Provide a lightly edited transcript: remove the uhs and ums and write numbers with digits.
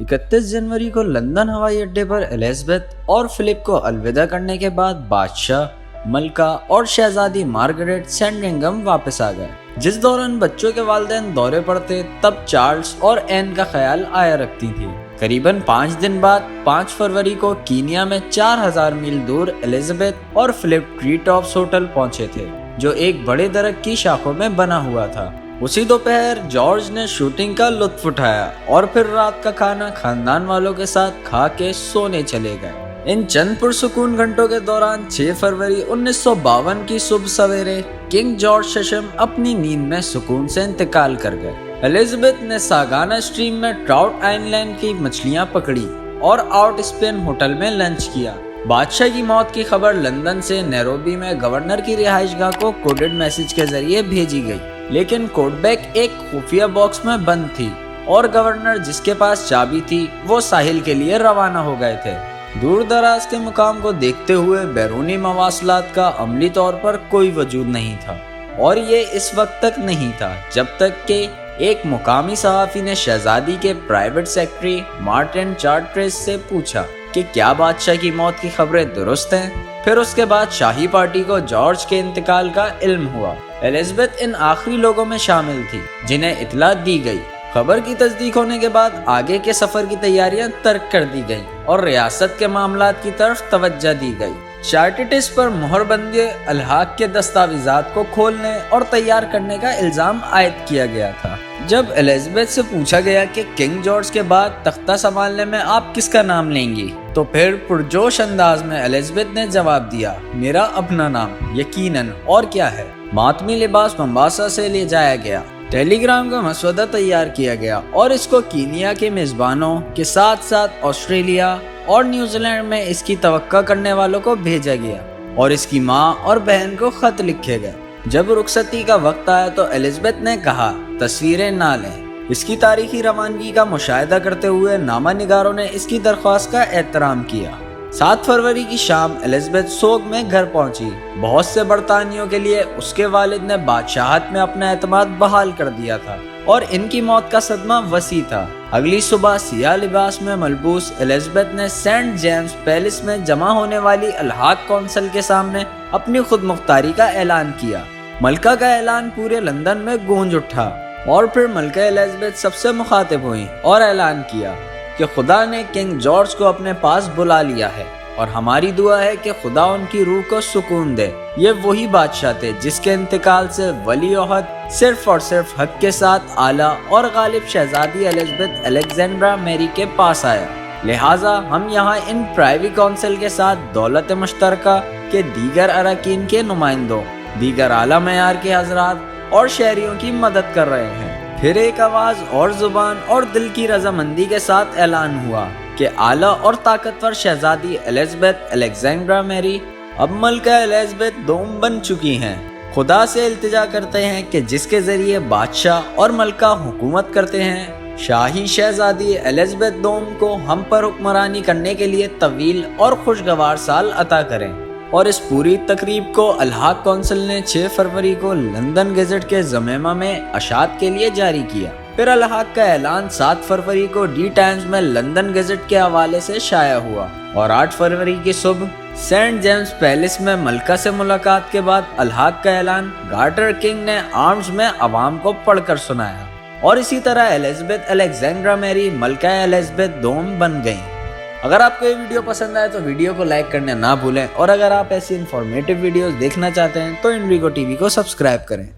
31 जनवरी को लंदन हवाई अड्डे पर एलिजाबेथ और फिलिप को अलविदा करने के बाद बादशाह, मलका और शहजादी मार्गरेट सैंडरिंघम वापस आ गए। जिस दौरान बच्चों के वालिदैन दौरे पर थे, तब चार्ल्स और एन का ख्याल आया रखती थी। करीबन 5 दिन बाद 5 फरवरी को कीनिया में 4000 मील दूर एलिजाबेथ और फिलिप ट्री टॉप्स होटल पहुंचे थे, जो एक बड़े दरख्त की शाखों में बना हुआ था। उसी दोपहर जॉर्ज ने शूटिंग का लुत्फ उठाया और फिर रात का खाना खानदान वालों के साथ खा के सोने चले गए। इन चंद पुरसुकून घंटों के दौरान 6 फरवरी 1952 की सुबह सवेरे किंग जॉर्ज छठम अपनी नींद में सुकून से इंतकाल कर गए। एलिजाबेथ ने सागाना स्ट्रीम में ट्राउट आइलैंड की मछलियां पकड़ी और आउट स्पेन होटल में लंच किया। बादशाह की मौत की खबर लंदन से नैरोबी में गवर्नर की रिहाइशगाह को कोडेड मैसेज के जरिए भेजी गई, लेकिन कोडबैक एक खुफिया बॉक्स में बंद थी और गवर्नर, जिसके पास चाबी थी, वो साहिल के लिए रवाना हो गए थे। दूर दराज के मुकाम को देखते हुए बैरूनी मवासलात का अमली तौर पर कोई वजूद नहीं था, और ये इस वक्त तक नहीं था जब तक कि एक मुकामी सहाफ़ी ने शहजादी के प्राइवेट सेक्रेटरी मार्टिन चार्ट्रेस से पूछा कि क्या बादशाह की मौत की खबरें दुरुस्त हैं। फिर उसके बाद शाही पार्टी को जॉर्ज के इंतकाल का इल्म हुआ। एलिजाबेथ इन आखिरी लोगों में शामिल थी जिन्हें इतला दी गई। खबर की तस्दीक होने के बाद आगे के सफर की तैयारियां तर्क कर दी गई और रियासत के मामलात की तरफ तवज्जो दी गई। चार्टिटिस पर मोहरबंदी अलहाक के दस्तावेजात को खोलने और तैयार करने का इल्जाम आयद किया गया था। जब एलिजाबेथ से पूछा गया कि किंग जॉर्ज के बाद तख्ता संभालने में आप किसका नाम लेंगी, तो फिर पुरजोश अंदाज में एलिजाबेथ ने जवाब दिया, मेरा अपना नाम, यकीनन, और क्या है। मातमी लिबास मोम्बासा से ले जाया गया, टेलीग्राम का मसवदा तैयार किया गया और इसको कीनिया के मेजबानों के साथ साथ ऑस्ट्रेलिया और न्यूजीलैंड में इसकी तवक्का करने वालों को भेजा गया और इसकी माँ और बहन को खत लिखे गए। जब रुखसती का वक्त आया तो एलिजाबेथ ने कहा, तस्वीरें ना लें। इसकी तारीखी रवानगी का मुशाहिदा करते हुए नामा निगारों ने इसकी दरख्वास्त का एहतराम किया। 7 फरवरी की शाम एलिजाबेथ सोग में घर पहुंची। बहुत से बरतानियों के लिए उसके वालिद ने बादशाहत में अपना एतमाद बहाल कर दिया था और इनकी मौत का सदमा वसी था। अगली सुबह सियाह लिबास में मलबूस एलिजाबेथ ने सेंट जेम्स पैलेस में जमा होने वाली अलहाक कौंसिल के सामने अपनी खुद मुख्तारी का ऐलान किया। मलका का ऐलान पूरे लंदन में गूंज उठा और फिर मलका एलिजाबेथ सबसे मुखातिब हुई और ऐलान किया कि खुदा ने किंग जॉर्ज को अपने पास बुला लिया है और हमारी दुआ है कि खुदा उनकी रूह को सुकून दे। ये वही बादशाह थे जिसके इंतकाल से वली ओहद सिर्फ और सिर्फ हक के साथ आला और गालिब शहजादी एलिजाबेथ अलेक्जेंड्रा मैरी के पास आया। लिहाजा हम यहाँ इन प्राइवी काउंसिल के साथ दौलत मुश्तरका के दीगर अरकान के नुमाइंदों, दीगर आला मयार के हजरात और शहरियों की मदद कर रहे हैं। फिर एक आवाज और जुबान और दिल की रजामंदी के साथ ऐलान हुआ कि आला और ताकतवर शहजादी एलिजाबेथ अलेक्जेंड्रा मैरी अब मलका एलिजाबेथ दोम बन चुकी हैं। खुदा से इल्तिजा करते हैं कि जिसके जरिए बादशाह और मलका हुकूमत करते हैं, शाही शहजादी एलिजाबेथ दोम को हम पर हुक्मरानी करने के लिए तवील और खुशगवार साल अता करें। और इस पूरी तकरीब को अलहाक कौंसिल ने 6 फरवरी को लंदन गजेट के ज़मीमा में अशात के लिए जारी किया। फिर अलहाक का ऐलान 7 फरवरी को डी टाइम्स में लंदन गजेट के हवाले से शाया हुआ और 8 फरवरी की सुबह सेंट जेम्स पैलेस में मलका से मुलाकात के बाद अलहाक का ऐलान गार्टर किंग ने आर्म्स में अवाम को पढ़कर सुनाया। और इसी तरह एलिजाबेथ अलेक्जेंड्रा मैरी मलका एलिजाबेथ दोम बन गईं। अगर आपको ये वीडियो पसंद आए तो वीडियो को लाइक करना ना भूलें और अगर आप ऐसी इन्फॉर्मेटिव वीडियोस देखना चाहते हैं तो इंडिगो टीवी को सब्सक्राइब करें।